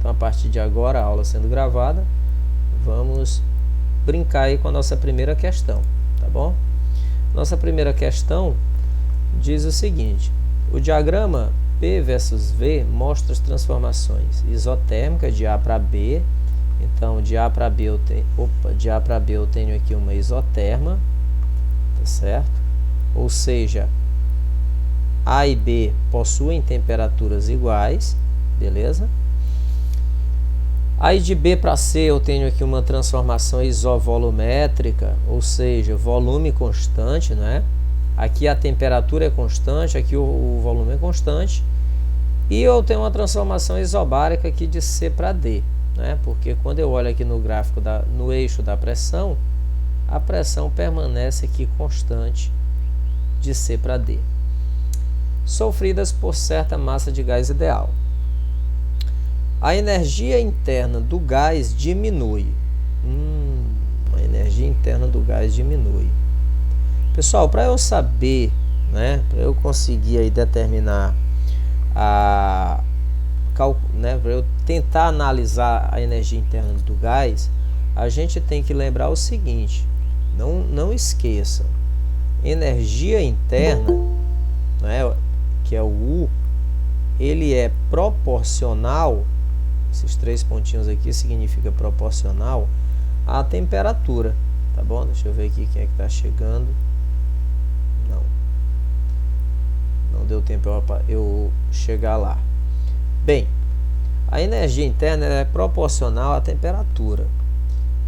Então, a partir de agora, a aula sendo gravada, vamos brincar aí com a nossa primeira questão, tá bom? Nossa primeira questão diz o seguinte: o diagrama P versus V mostra as transformações isotérmicas de A para B. Então, de A para B eu tenho aqui uma isoterma, tá certo? Ou seja, A e B possuem temperaturas iguais, beleza? Aí de B para C eu tenho aqui uma transformação isovolumétrica, ou seja, volume constante, né? Aqui a temperatura é constante, aqui o volume é constante. E eu tenho uma transformação isobárica aqui de C para D, né? Porque quando eu olho aqui no gráfico, no eixo da pressão, a pressão permanece aqui constante de C para D, sofridas por certa massa de gás ideal. A energia interna do gás diminui. A energia interna do gás diminui. Pessoal, para eu saber, né, para eu conseguir aí determinar para eu tentar analisar a energia interna do gás, a gente tem que lembrar o seguinte: não esqueçam, energia interna, né, que é o U, ele é proporcional. Esses 3 pontinhos aqui significa proporcional à temperatura, tá bom? Deixa eu ver aqui quem é que está chegando. Não deu tempo eu chegar lá. Bem, a energia interna é proporcional à temperatura.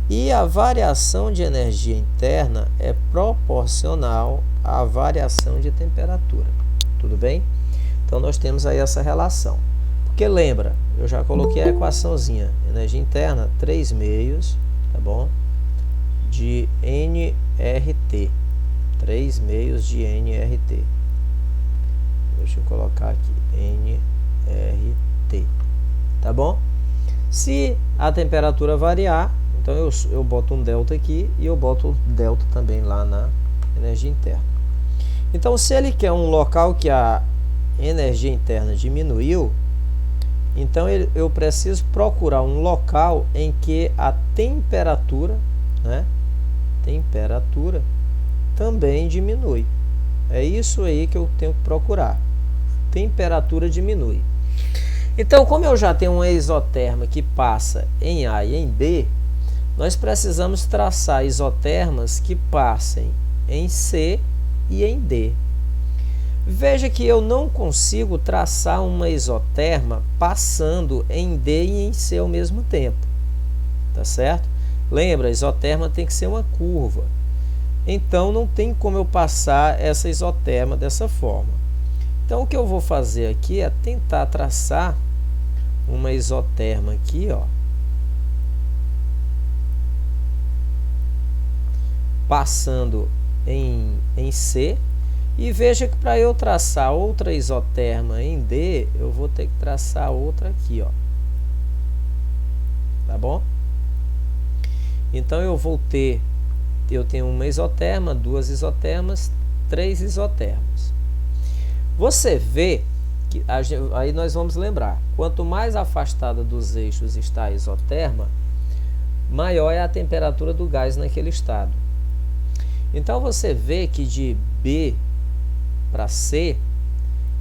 E a variação de energia interna é proporcional à variação de temperatura. Tudo bem? Então, nós temos aí essa relação. Porque lembra, eu já coloquei a equaçãozinha. Energia interna, 3 meios, tá bom? De nRT. 3 meios de nRT. Deixa eu colocar aqui, nRT, tá bom? Se a temperatura variar, então eu boto um delta aqui e eu boto o delta também lá na energia interna. Então, se ele quer um local que a energia interna diminuiu, então eu preciso procurar um local em que a temperatura, né, temperatura também diminui. É isso aí que eu tenho que procurar. Temperatura diminui. Então, como eu já tenho uma isoterma que passa em A e em B, nós precisamos traçar isotermas que passem em C e em D. Veja que eu não consigo traçar uma isoterma passando em D e em C ao mesmo tempo. Tá certo? Lembra, a isoterma tem que ser uma curva. Então, não tem como eu passar essa isoterma dessa forma. Então, o que eu vou fazer aqui é tentar traçar uma isoterma aqui, ó, passando em C. E veja que para eu traçar outra isoterma em D, eu vou ter que traçar outra aqui, ó. Tá bom? Então, eu tenho uma isoterma, 2 isotermas, 3 isotermas. Você vê que aí nós vamos lembrar, quanto mais afastada dos eixos está a isoterma, maior é a temperatura do gás naquele estado. Então, você vê que de B para C,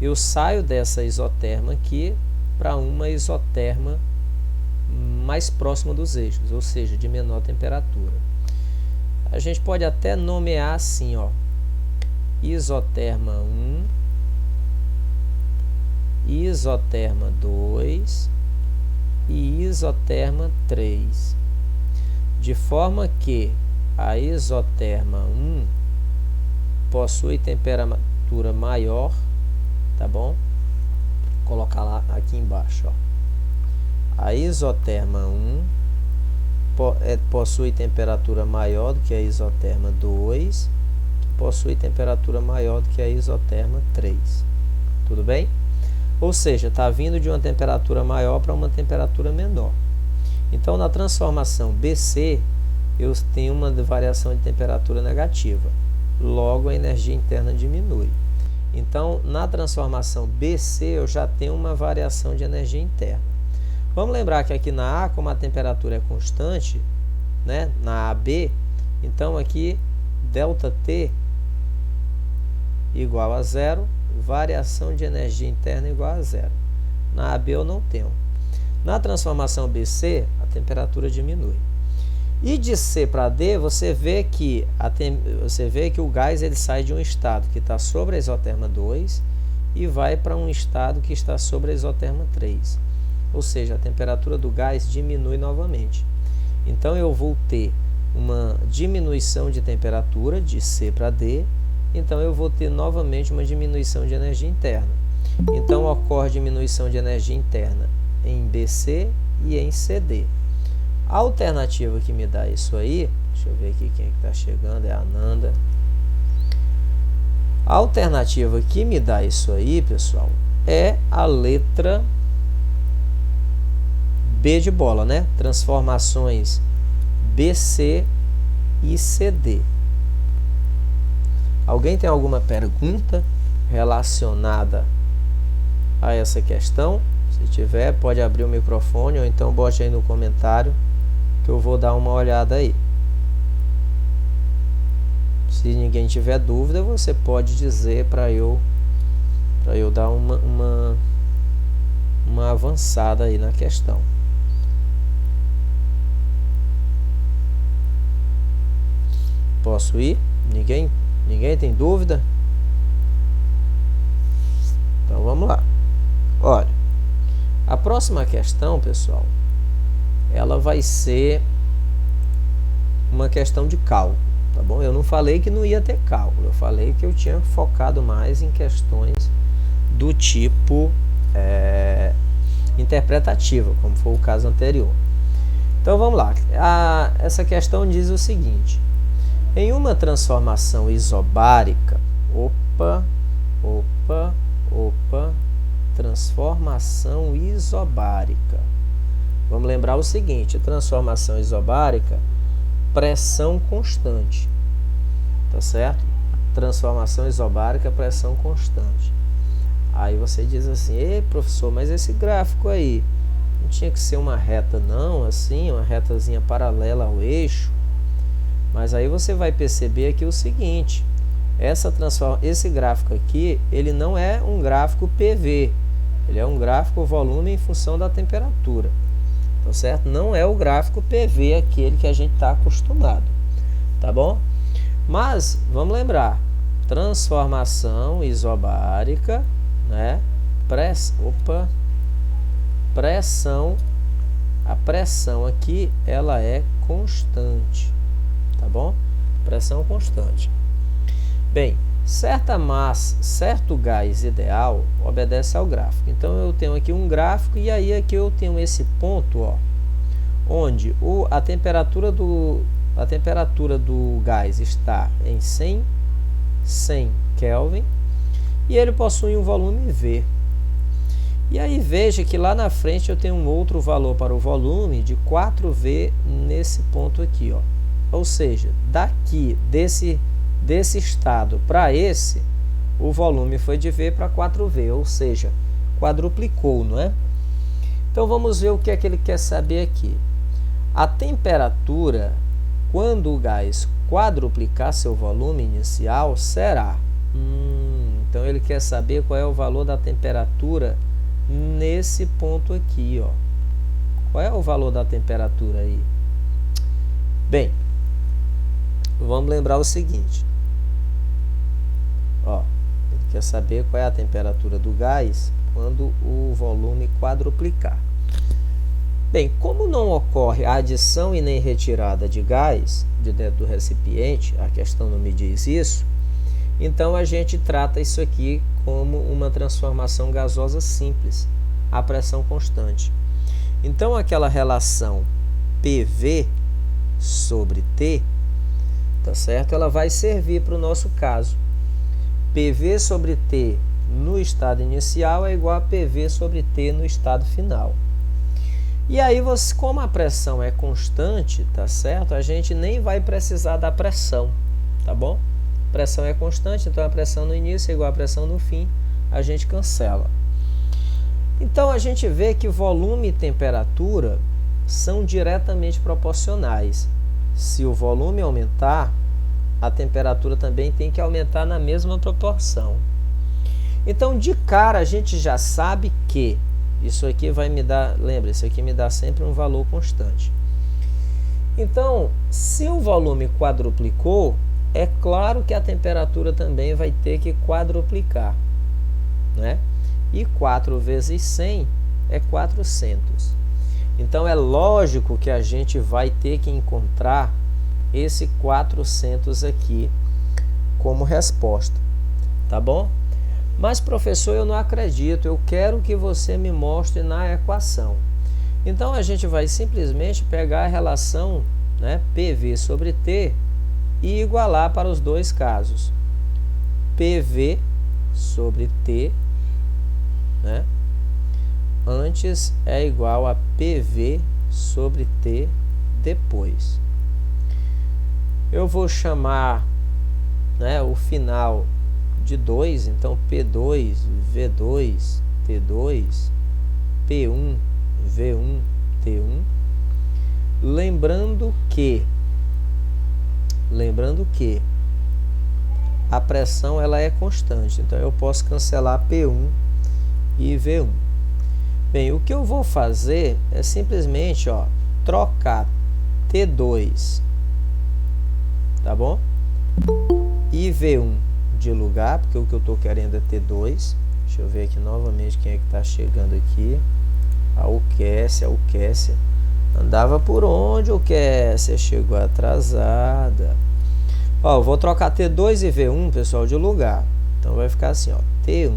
eu saio dessa isoterma aqui para uma isoterma mais próxima dos eixos, ou seja, de menor temperatura. A gente pode até nomear assim, ó, isoterma 1, isoterma 2 e isoterma 3, de forma que a isoterma 1 possui temperatura maior, tá bom? Vou colocar lá aqui embaixo, ó. A isoterma 1 possui temperatura maior do que a isoterma 2, que possui temperatura maior do que a isoterma 3. Tudo bem? Ou seja, está vindo de uma temperatura maior para uma temperatura menor. Então, na transformação BC, eu tenho uma variação de temperatura negativa. Logo, a energia interna diminui. Então, na transformação BC, eu já tenho uma variação de energia interna. Vamos lembrar que aqui na A, como a temperatura é constante, né, na AB, então aqui ΔT igual a zero, variação de energia interna igual a zero. Na AB eu não tenho. Na transformação BC, a temperatura diminui. E de C para D, você vê que o gás ele sai de um estado que está sobre a isoterma 2 e vai para um estado que está sobre a isoterma 3. Ou seja, a temperatura do gás diminui novamente. Então, eu vou ter uma diminuição de temperatura de C para D. Então, eu vou ter novamente uma diminuição de energia interna. Então, ocorre diminuição de energia interna em BC e em CD. A alternativa que me dá isso aí, deixa eu ver aqui quem é que está chegando, é a Ananda. A alternativa que me dá isso aí, pessoal, é a letra B de bola, né? Transformações BC e CD. Alguém tem alguma pergunta relacionada a essa questão? Se tiver, pode abrir o microfone ou então bote aí no comentário que eu vou dar uma olhada aí. Se ninguém tiver dúvida, você pode dizer para eu dar uma avançada aí na questão. Posso ir? Ninguém tem dúvida? Então vamos lá. Olha, a próxima questão, pessoal, ela vai ser uma questão de cálculo, tá bom? Eu não falei que não ia ter cálculo, eu falei que eu tinha focado mais em questões do tipo interpretativa, como foi o caso anterior. Então vamos lá. Essa questão diz o seguinte: em uma transformação isobárica, transformação isobárica. Vamos lembrar o seguinte: transformação isobárica, pressão constante, tá certo? Transformação isobárica, pressão constante. Aí você diz assim: ei, professor, mas esse gráfico aí não tinha que ser uma reta não, assim, uma retazinha paralela ao eixo? Mas aí você vai perceber aqui o seguinte: esse gráfico aqui, ele não é um gráfico PV, ele é um gráfico volume em função da temperatura, tá certo? Não é o gráfico PV, aquele que a gente está acostumado, tá bom? Mas vamos lembrar: transformação isobárica, né? Pressão, a pressão aqui ela é constante, tá bom? Pressão constante. Bem, certa massa, certo gás ideal obedece ao gráfico. Então eu tenho aqui um gráfico e aí aqui eu tenho esse ponto, ó, onde a temperatura do gás está em 100 Kelvin e ele possui um volume V. E aí veja que lá na frente eu tenho um outro valor para o volume de 4V nesse ponto aqui, ó. Ou seja, daqui desse estado para esse, o volume foi de V para 4V, ou seja, quadruplicou, não é? Então vamos ver o que é que ele quer saber aqui. A temperatura, quando o gás quadruplicar seu volume inicial, será... então ele quer saber qual é o valor da temperatura nesse ponto aqui, ó. Qual é o valor da temperatura aí? Bem, vamos lembrar o seguinte, ó, ele quer saber qual é a temperatura do gás quando o volume quadruplicar. Bem, como não ocorre a adição e nem retirada de gás de dentro do recipiente, a questão não me diz isso, então a gente trata isso aqui como uma transformação gasosa simples, a pressão constante. Então aquela relação PV sobre T, tá certo? Ela vai servir para o nosso caso. PV sobre T no estado inicial é igual a PV sobre T no estado final. E aí, como a pressão é constante, tá certo? A gente nem vai precisar da pressão, tá bom? Pressão é constante, então a pressão no início é igual a pressão no fim, a gente cancela. Então, a gente vê que volume e temperatura são diretamente proporcionais. Se o volume aumentar, a temperatura também tem que aumentar na mesma proporção. Então, de cara, a gente já sabe que isso aqui vai me dar, lembra, isso aqui me dá sempre um valor constante. Então, se o volume quadruplicou, é claro que a temperatura também vai ter que quadruplicar, né? E 4 vezes 100 é 400. Então, é lógico que a gente vai ter que encontrar esse 400 aqui como resposta, tá bom? Mas, professor, eu não acredito, eu quero que você me mostre na equação. Então, a gente vai simplesmente pegar a relação, né, PV sobre T e igualar para os dois casos. PV sobre T, né, antes é igual a PV sobre T depois. Eu vou chamar, né, o final de 2, então P2, V2, T2, P1, V1, T1. Lembrando que a pressão ela é constante, então eu posso cancelar P1 e V1. Bem, o que eu vou fazer é simplesmente, ó, trocar T2, tá bom? E V1 de lugar, porque o que eu estou querendo é T2. Deixa eu ver aqui novamente quem é que está chegando aqui. A Uquessia. Andava por onde, Uquessia? Chegou atrasada. Ó, eu vou trocar T2 e V1, pessoal, de lugar. Então vai ficar assim, ó, T1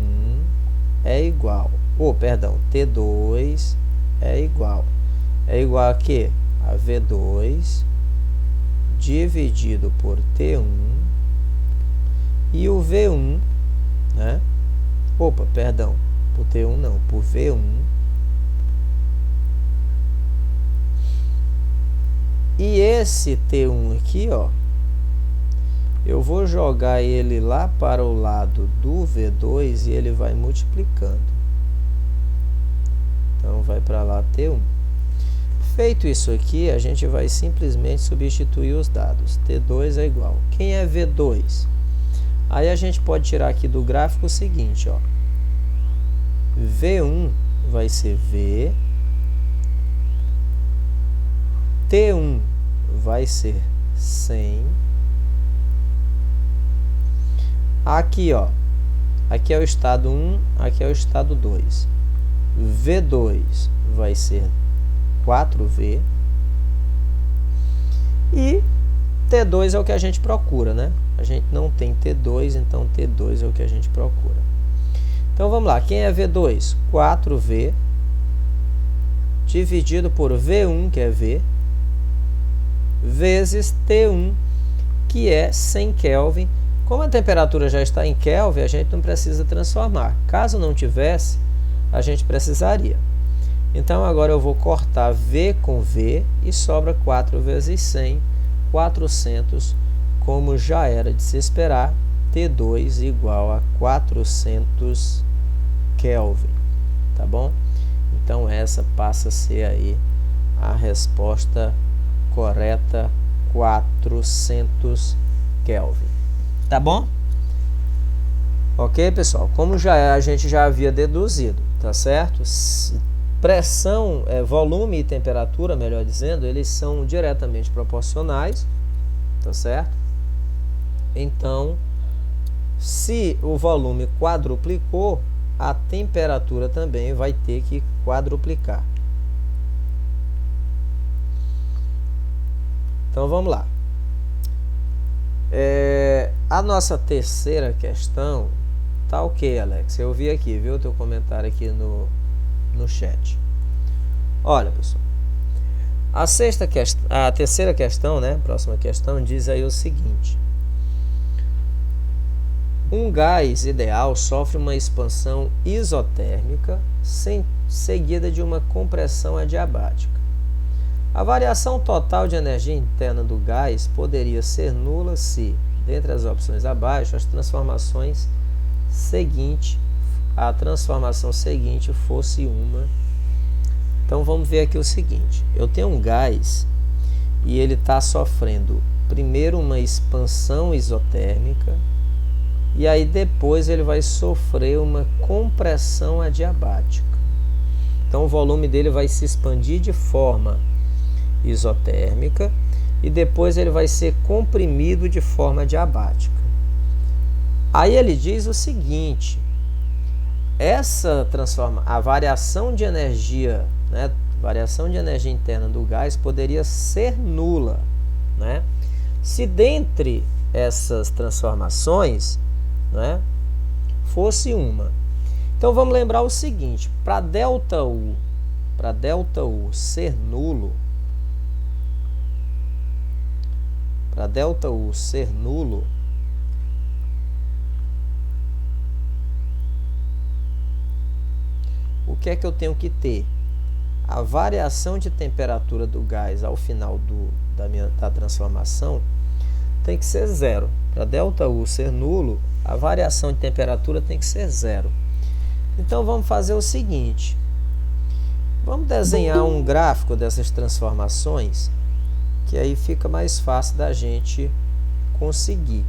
é igual, T2 é igual a quê? A V2 dividido por T1 e o V1, né? Por T1 não, por V1 e esse T1 aqui, ó, eu vou jogar ele lá para o lado do V2 e ele vai multiplicando. Então, vai para lá T1. Feito isso aqui, a gente vai simplesmente substituir os dados. T2 é igual. Quem é V2? Aí a gente pode tirar aqui do gráfico o seguinte, ó. V1 vai ser V. T1 vai ser 100. Aqui, ó. Aqui é o estado 1, aqui é o estado 2. V2 vai ser 4V. E T2 é o que a gente procura, né? A gente não tem T2, então T2 é o que a gente procura. Então, vamos lá. Quem é V2? 4V dividido por V1, que é V, vezes T1, que é 100 Kelvin. Como a temperatura já está em Kelvin, a gente não precisa transformar. Caso não tivesse, a gente precisaria. Então, agora eu vou cortar V com V e sobra 4 vezes 100, 400, como já era de se esperar, T2 igual a 400 Kelvin, tá bom? Então, essa passa a ser aí a resposta correta, 400 Kelvin, tá bom? Ok, pessoal? Como a gente já havia deduzido, tá certo? Pressão, volume e temperatura, melhor dizendo, eles são diretamente proporcionais, tá certo? Então, se o volume quadruplicou, a temperatura também vai ter que quadruplicar. Então, vamos lá. A nossa terceira questão tá ok, Alex. Eu vi aqui, viu, teu comentário aqui no chat. Olha, pessoal, a terceira questão, né, próxima questão, diz aí o seguinte: um gás ideal sofre uma expansão isotérmica seguida de uma compressão adiabática. A variação total de energia interna do gás poderia ser nula se, dentre as opções abaixo, as transformações seguintes a transformação seguinte fosse uma. Então vamos ver aqui o seguinte, eu tenho um gás e ele está sofrendo primeiro uma expansão isotérmica e aí depois ele vai sofrer uma compressão adiabática. Então o volume dele vai se expandir de forma isotérmica e depois ele vai ser comprimido de forma adiabática. Aí ele diz o seguinte, a variação de energia, né, variação de energia interna do gás poderia ser nula, né? Se dentre essas transformações, né, fosse uma. Então vamos lembrar o seguinte, para ΔU ser nulo, o que é que eu tenho que ter? A variação de temperatura do gás ao final da transformação tem que ser zero. Para ΔU ser nulo, a variação de temperatura tem que ser zero. Então vamos fazer o seguinte, vamos desenhar um gráfico dessas transformações, que aí fica mais fácil da gente conseguir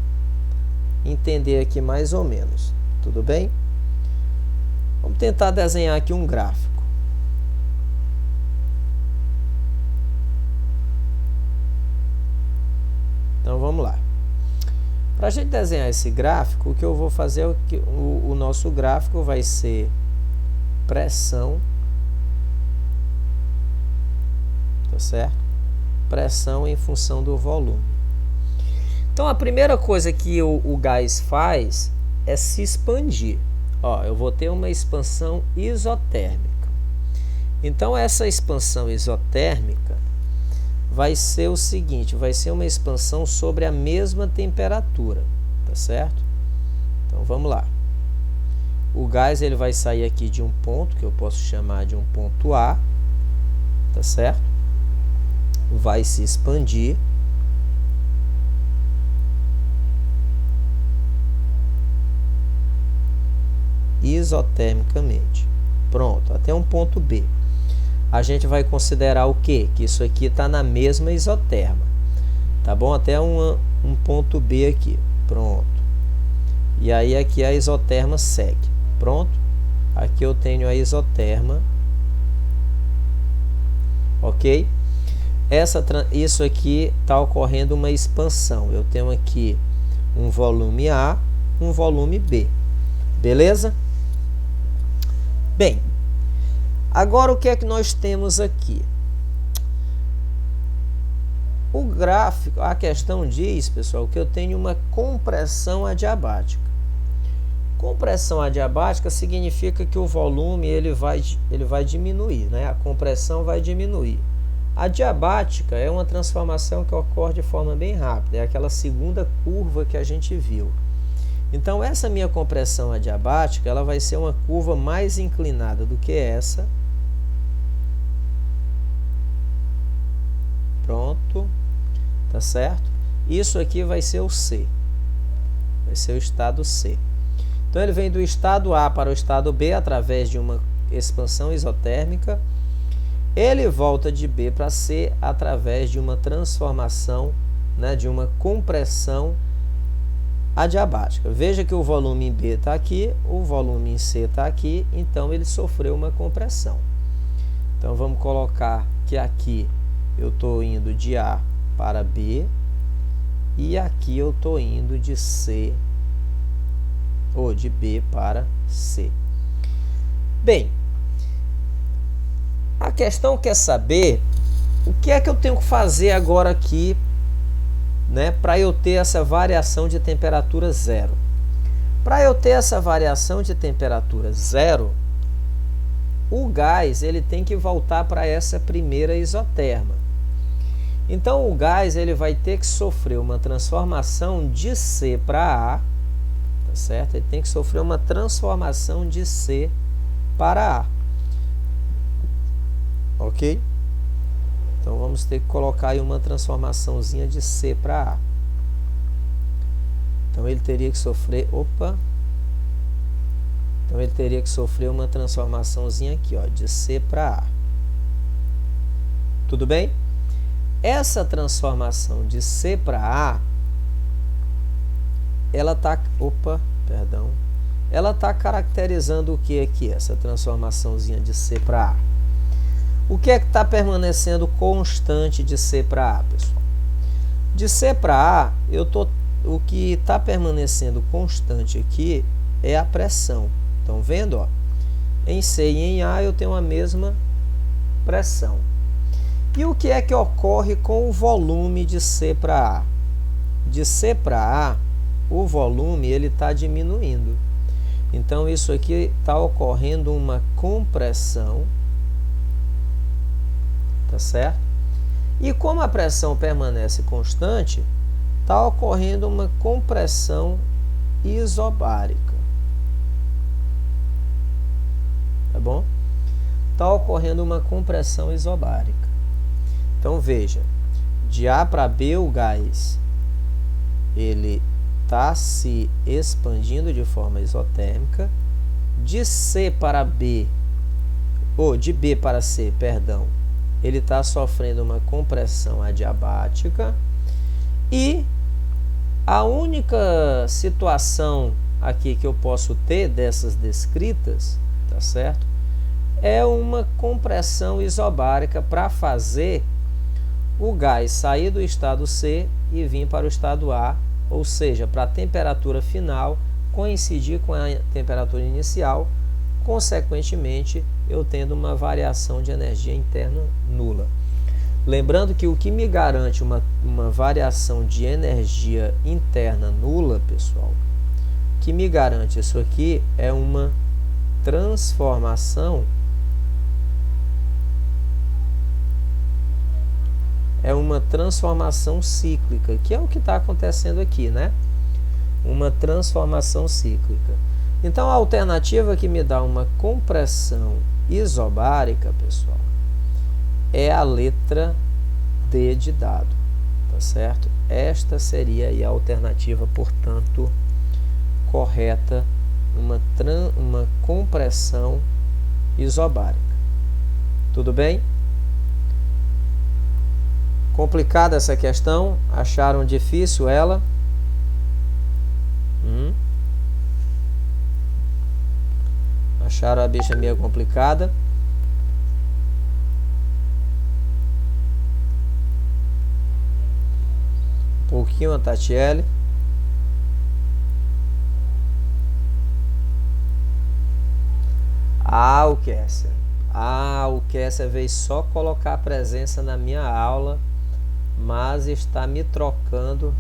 entender aqui mais ou menos, tudo bem? Vamos tentar desenhar aqui um gráfico. Então vamos lá. Para a gente desenhar esse gráfico, o que eu vou fazer é que o nosso gráfico vai ser pressão, tá certo? Pressão em função do volume. Então a primeira coisa que o gás faz é se expandir. Ó, eu vou ter uma expansão isotérmica. Então essa expansão isotérmica vai ser o seguinte, vai ser uma expansão sobre a mesma temperatura, tá certo? Então vamos lá. O gás ele vai sair aqui de um ponto, que eu posso chamar de um ponto A, tá certo? Vai se expandir. Isotermicamente. Pronto, até um ponto B. A gente vai considerar o quê? Que isso aqui está na mesma isoterma. Tá bom? Até um ponto B aqui. Pronto. E aí aqui a isoterma segue. Pronto? Aqui eu tenho a isoterma. Ok? Isso aqui está ocorrendo uma expansão. Eu tenho aqui um volume A, um volume B. Beleza? Bem, agora o que é que nós temos aqui? O gráfico, a questão diz, pessoal, que eu tenho uma compressão adiabática. Compressão adiabática significa que o volume ele vai diminuir, né? A compressão vai diminuir. Adiabática é uma transformação que ocorre de forma bem rápida, é aquela segunda curva que a gente viu. Então essa minha compressão adiabática, ela vai ser uma curva mais inclinada do que essa. Pronto, tá certo? Isso aqui vai ser o C, vai ser o estado C. Então ele vem do estado A para o estado B através de uma expansão isotérmica. Ele volta de B para C através de uma transformação, né, de uma compressão adiabática. Veja que o volume em B está aqui, o volume em C está aqui, então ele sofreu uma compressão. Então vamos colocar que aqui eu estou indo de A para B e aqui eu estou indo de C ou de B para C. Bem, a questão quer saber o que é que eu tenho que fazer agora aqui, né, para eu ter essa variação de temperatura zero. Para eu ter essa variação de temperatura zero, o gás ele tem que voltar para essa primeira isoterma. Então o gás ele vai ter que sofrer uma transformação de C para A, tá certo? Ele tem que sofrer uma transformação de C para A. Ok? Então vamos ter que colocar aí uma transformaçãozinha de C para A. Então ele teria que sofrer, Então ele teria que sofrer uma transformaçãozinha aqui, ó, de C para A. Tudo bem? Essa transformação de C para A, ela está caracterizando o que aqui, essa transformaçãozinha de C para A? O que é que está permanecendo constante de C para A, pessoal? De C para A, o que está permanecendo constante aqui é a pressão. Estão vendo? Ó? Em C e em A eu tenho a mesma pressão. E o que é que ocorre com o volume de C para A? De C para A, o volume está diminuindo. Então, isso aqui está ocorrendo uma compressão. Tá certo? E como a pressão permanece constante, está ocorrendo uma compressão isobárica. Tá bom? Está ocorrendo uma compressão isobárica. Então, veja, de A para B o gás, ele está se expandindo de forma isotérmica. De C para B, ou de B para C, perdão, ele está sofrendo uma compressão adiabática. E a única situação aqui que eu posso ter dessas descritas, tá certo? É uma compressão isobárica para fazer o gás sair do estado C e vir para o estado A, ou seja, para a temperatura final coincidir com a temperatura inicial, consequentemente eu tendo uma variação de energia interna nula. Lembrando que o que me garante uma variação de energia interna nula, pessoal, o que me garante isso aqui é uma transformação, cíclica, que é o que está acontecendo aqui, né? Uma transformação cíclica. Então, a alternativa que me dá uma compressão isobárica, pessoal, é a letra D de dado, tá certo? Esta seria aí a alternativa, portanto, correta, uma compressão isobárica. Tudo bem? Complicada essa questão? Acharam difícil ela? Acharam a bicha meio complicada? Um pouquinho, a Tatiele. O Kesser. O Kesser veio só colocar a presença na minha aula, mas está me trocando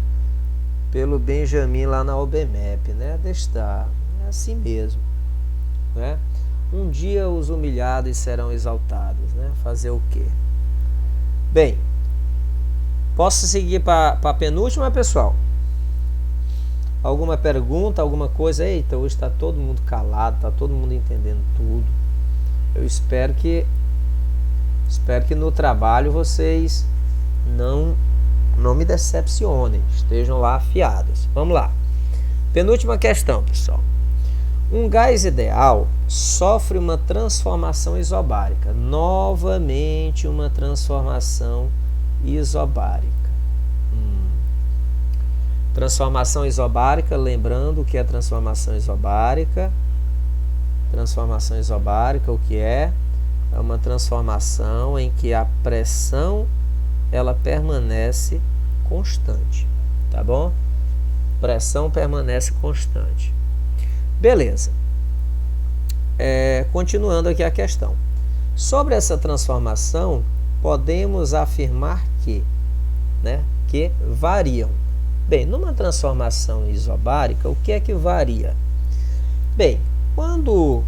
pelo Benjamin lá na OBMEP, né? É assim mesmo, né? Um dia os humilhados serão exaltados, né? Fazer o quê? Bem, posso seguir para a penúltima, pessoal? Alguma pergunta, alguma coisa? Eita, hoje está todo mundo calado, está todo mundo entendendo tudo. Eu espero que no trabalho vocês não me decepcionem, estejam lá afiados. Vamos lá. Penúltima questão, pessoal. Um gás ideal sofre uma transformação isobárica. Novamente uma transformação isobárica. Transformação isobárica, lembrando que é transformação isobárica. Transformação isobárica, o que é? É uma transformação em que a pressão ela permanece constante, tá bom? Pressão permanece constante. Beleza. Continuando aqui a questão. Sobre essa transformação, podemos afirmar que variam. Bem, numa transformação isobárica, o que é que varia? Bem, quando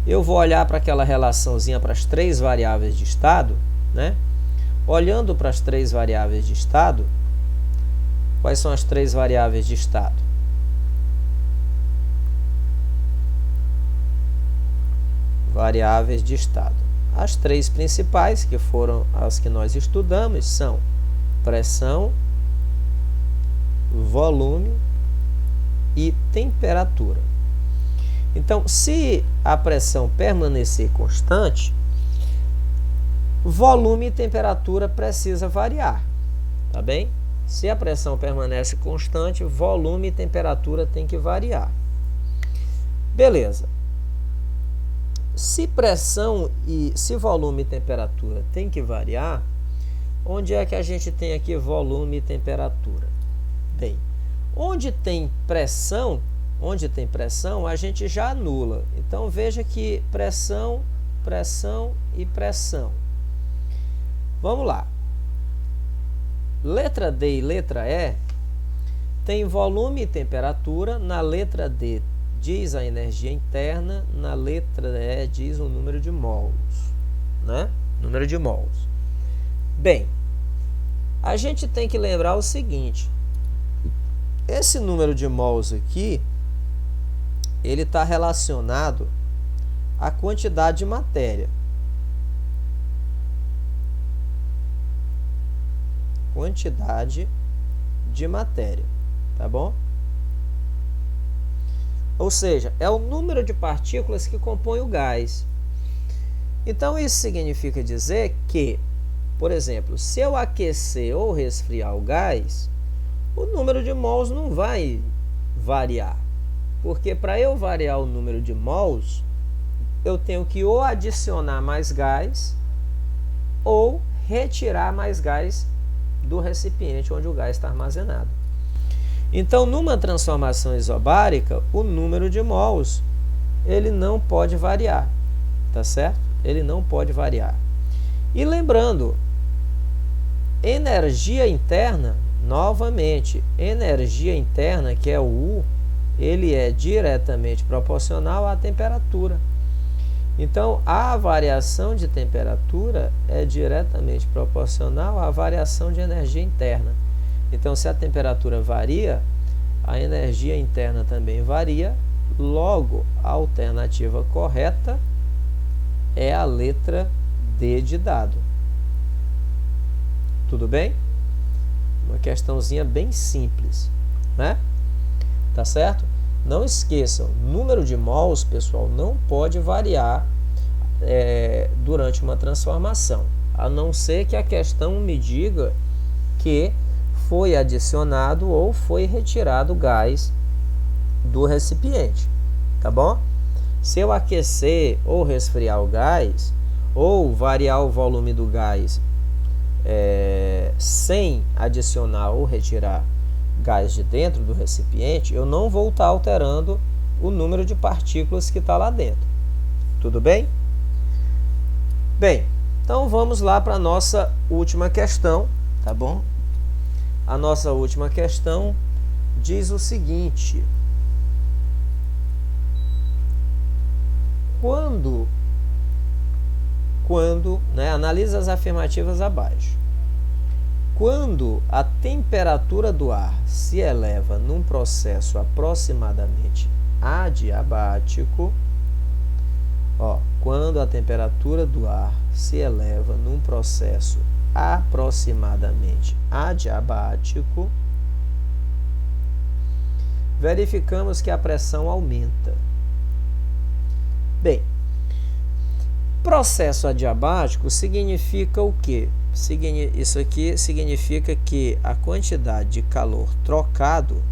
eu vou olhar para aquela relaçãozinha para as três variáveis de estado, né? Olhando para as três variáveis de estado, quais são as três variáveis de estado? Variáveis de estado. As três principais, que foram as que nós estudamos, são pressão, volume e temperatura. Então, se a pressão permanecer constante, volume e temperatura precisa variar, tá bem? Se a pressão permanece constante, volume e temperatura tem que variar. Beleza. Se volume e temperatura tem que variar, onde é que a gente tem aqui volume e temperatura? Bem, onde tem pressão, a gente já anula. Então, veja que pressão, pressão e pressão. Vamos lá. Letra D e letra E tem volume e temperatura. Na letra D diz a energia interna, na letra E diz o número de mols, né? Número de mols. Bem, a gente tem que lembrar o seguinte: esse número de mols aqui, ele está relacionado à quantidade de matéria. Quantidade de matéria, tá bom? Ou seja, é o número de partículas que compõem o gás. Então, isso significa dizer que, por exemplo, se eu aquecer ou resfriar o gás, o número de mols não vai variar. Porque para eu variar o número de mols, eu tenho que ou adicionar mais gás ou retirar mais gás do recipiente onde o gás está armazenado. Então, numa transformação isobárica, o número de mols ele não pode variar, tá certo? Ele não pode variar. E lembrando, energia interna, novamente, energia interna, que é o U, ele é diretamente proporcional à temperatura. Então, a variação de temperatura é diretamente proporcional à variação de energia interna. Então, se a temperatura varia, a energia interna também varia. Logo, a alternativa correta é a letra D de dado. Tudo bem? Uma questãozinha bem simples, né? Tá certo? Não esqueçam, número de mols, pessoal, não pode variar durante uma transformação, a não ser que a questão me diga que foi adicionado ou foi retirado gás do recipiente, tá bom? Se eu aquecer ou resfriar o gás, ou variar o volume do gás sem adicionar ou retirar gás de dentro do recipiente, eu não vou estar alterando o número de partículas que está lá dentro. Tudo bem? Bem, então vamos lá para a nossa última questão, tá bom? A nossa última questão diz o seguinte: quando analisa as afirmativas abaixo. Quando a temperatura do ar se eleva num processo aproximadamente adiabático, quando a temperatura do ar se eleva num processo aproximadamente adiabático, verificamos que a pressão aumenta. Bem, processo adiabático significa o quê? Isso aqui significa que a quantidade de calor trocado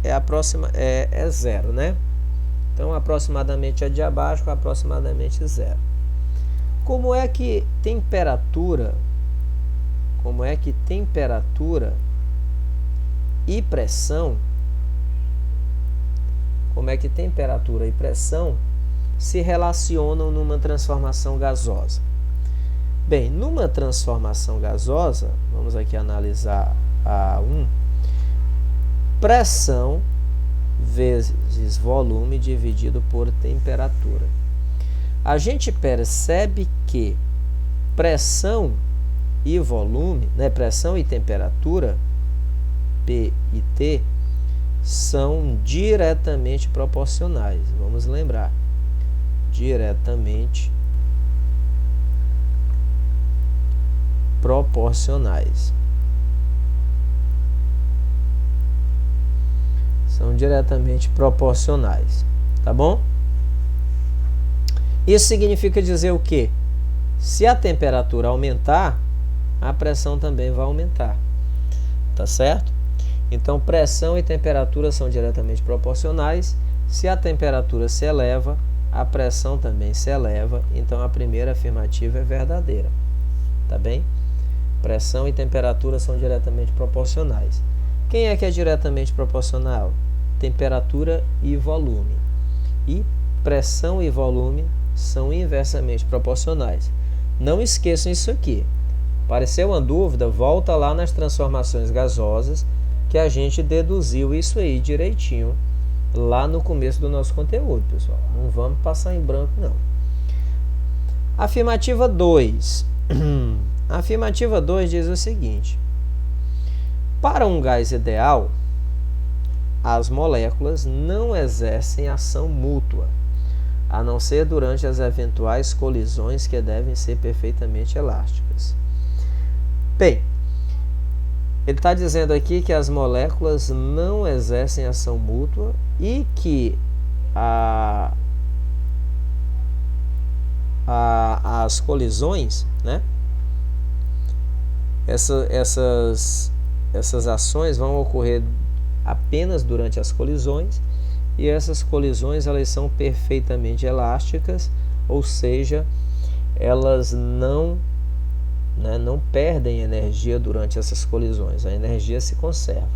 é zero, né? Então, aproximadamente adiabático, aproximadamente zero. Como é que temperatura e pressão se relacionam numa transformação gasosa? Bem, numa transformação gasosa, vamos aqui analisar a 1, pressão vezes volume dividido por temperatura. A gente percebe que pressão e volume, pressão e temperatura, P e T, são diretamente proporcionais. Vamos lembrar, diretamente proporcionais. São diretamente proporcionais. Tá bom? Isso significa dizer o quê? Se a temperatura aumentar, a pressão também vai aumentar. Tá certo? Então, pressão e temperatura são diretamente proporcionais. Se a temperatura se eleva, a pressão também se eleva. Então, a primeira afirmativa é verdadeira. Tá bem? Pressão e temperatura são diretamente proporcionais. Quem é que é diretamente proporcional? Temperatura e volume. E pressão e volume são inversamente proporcionais. Não esqueçam isso aqui. Apareceu uma dúvida, volta lá nas transformações gasosas, que a gente deduziu isso aí direitinho, lá no começo do nosso conteúdo, pessoal. Não vamos passar em branco, não. Afirmativa 2. A afirmativa 2 diz o seguinte: para um gás ideal, as moléculas não exercem ação mútua, a não ser durante as eventuais colisões que devem ser perfeitamente elásticas. Bem, ele está dizendo aqui que as moléculas não exercem ação mútua e que as colisões, né? Essas ações vão ocorrer apenas durante as colisões, e essas colisões elas são perfeitamente elásticas, ou seja, elas não perdem energia durante essas colisões, a energia se conserva.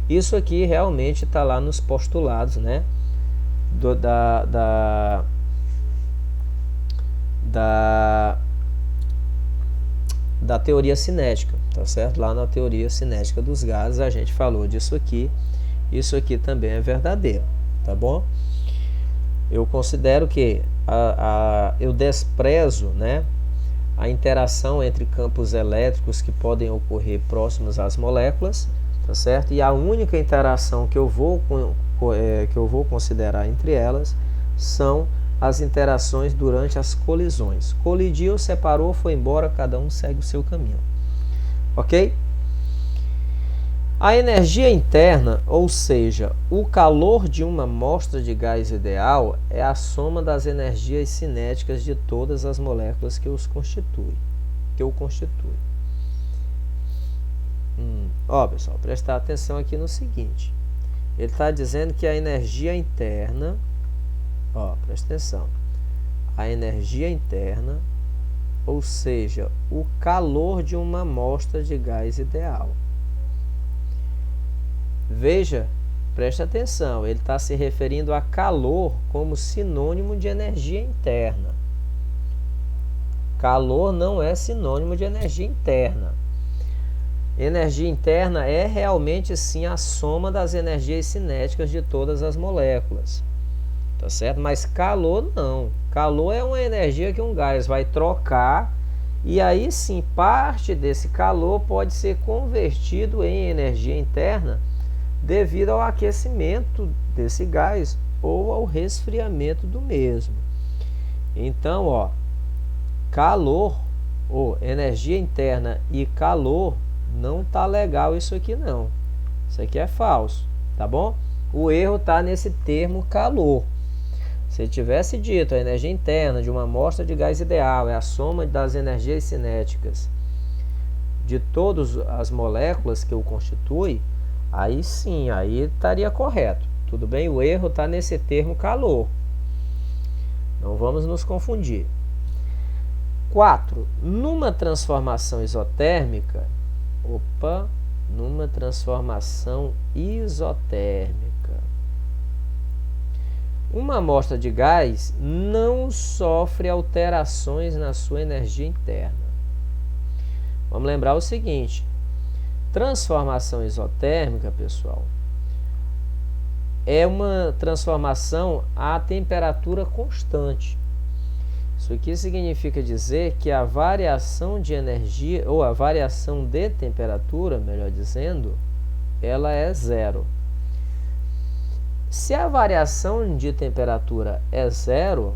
Isso aqui realmente está lá nos postulados, né, da teoria cinética, tá certo? Lá na teoria cinética dos gases a gente falou disso aqui. Isso aqui também é verdadeiro, tá bom? Eu considero que eu desprezo, né, a interação entre campos elétricos que podem ocorrer próximos às moléculas, tá certo? E a única interação que eu vou considerar entre elas são as interações durante as colisões. Colidiu, separou, foi embora, cada um segue o seu caminho. Ok? A energia interna, ou seja, o calor de uma amostra de gás ideal, é a soma das energias cinéticas de todas as moléculas que o constituem. Pessoal, prestar atenção aqui no seguinte. Ele está dizendo que a energia interna, presta atenção, a energia interna, ou seja, o calor de uma amostra de gás ideal. Veja, preste atenção, ele está se referindo a calor como sinônimo de energia interna. Calor não é sinônimo de energia interna. Energia interna é realmente sim a soma das energias cinéticas de todas as moléculas. Tá certo? Mas calor não. Calor é uma energia que um gás vai trocar, e aí sim parte desse calor pode ser convertido em energia interna devido ao aquecimento desse gás ou ao resfriamento do mesmo. Então, calor ou energia interna e calor não tá legal isso aqui não. Isso aqui é falso, tá bom? O erro tá nesse termo calor. Se tivesse dito a energia interna de uma amostra de gás ideal é a soma das energias cinéticas de todas as moléculas que o constituem, aí sim, aí estaria correto. Tudo bem? O erro está nesse termo calor. Não vamos nos confundir. 4. Numa transformação isotérmica, numa transformação isotérmica, uma amostra de gás não sofre alterações na sua energia interna. Vamos lembrar o seguinte: transformação isotérmica, pessoal, é uma transformação a temperatura constante. Isso aqui significa dizer que a variação de energia, ou a variação de temperatura, melhor dizendo, ela é zero. Se a variação de temperatura é zero,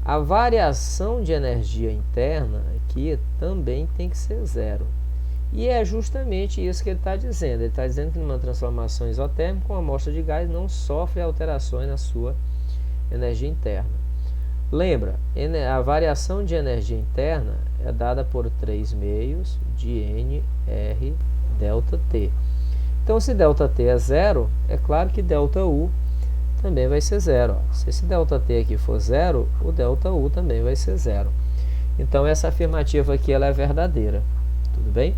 a variação de energia interna aqui também tem que ser zero. E é justamente isso que ele está dizendo. Ele está dizendo que numa transformação isotérmica, uma amostra de gás não sofre alterações na sua energia interna. Lembra, a variação de energia interna é dada por 3 meios de NR delta T. Então, se delta T é zero, é claro que delta U também vai ser zero. Se esse delta T aqui for zero, o delta U também vai ser zero. Então, essa afirmativa aqui ela é verdadeira. Tudo bem?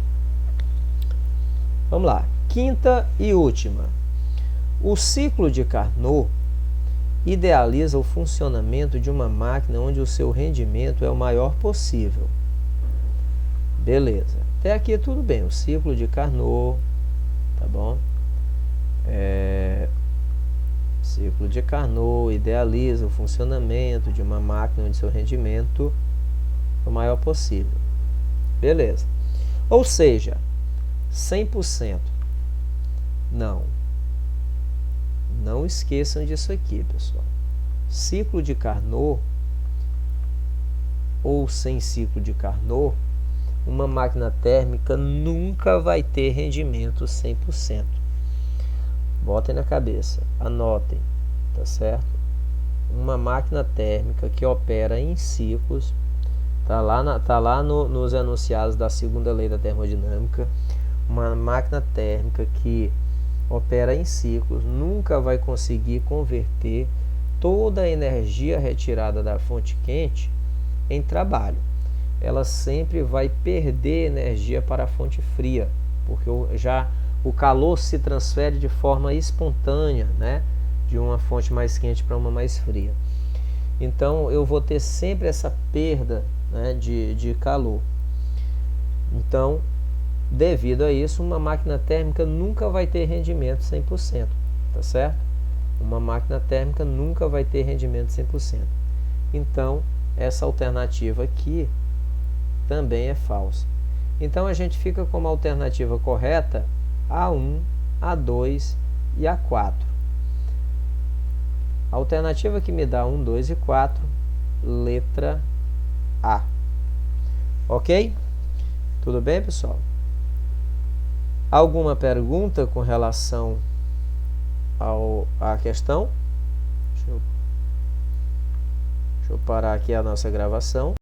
Vamos lá. Quinta e última. O ciclo de Carnot idealiza o funcionamento de uma máquina onde o seu rendimento é o maior possível. Beleza. Até aqui tudo bem. O ciclo de Carnot, tá bom? Ciclo de Carnot idealiza o funcionamento de uma máquina onde seu rendimento é o maior possível. Beleza. Ou seja, 100%. Não esqueçam disso aqui, pessoal. Ciclo de Carnot ou sem ciclo de Carnot, uma máquina térmica nunca vai ter rendimento 100%. Botem na cabeça, anotem, tá certo? Uma máquina térmica que opera em ciclos, tá lá nos enunciados da segunda lei da termodinâmica, uma máquina térmica que opera em ciclos nunca vai conseguir converter toda a energia retirada da fonte quente em trabalho. Ela sempre vai perder energia para a fonte fria, porque o calor se transfere de forma espontânea, né, de uma fonte mais quente para uma mais fria. Então, eu vou ter sempre essa perda, né, de calor. Então, devido a isso, uma máquina térmica nunca vai ter rendimento 100%, tá certo? Uma máquina térmica nunca vai ter rendimento 100%. Então, essa alternativa aqui também é falsa. Então, a gente fica como alternativa correta A1, A2 e A4. A alternativa que me dá 1, 2 e 4, letra A. Ok? Tudo bem, pessoal? Alguma pergunta com relação à questão? Deixa eu parar aqui a nossa gravação.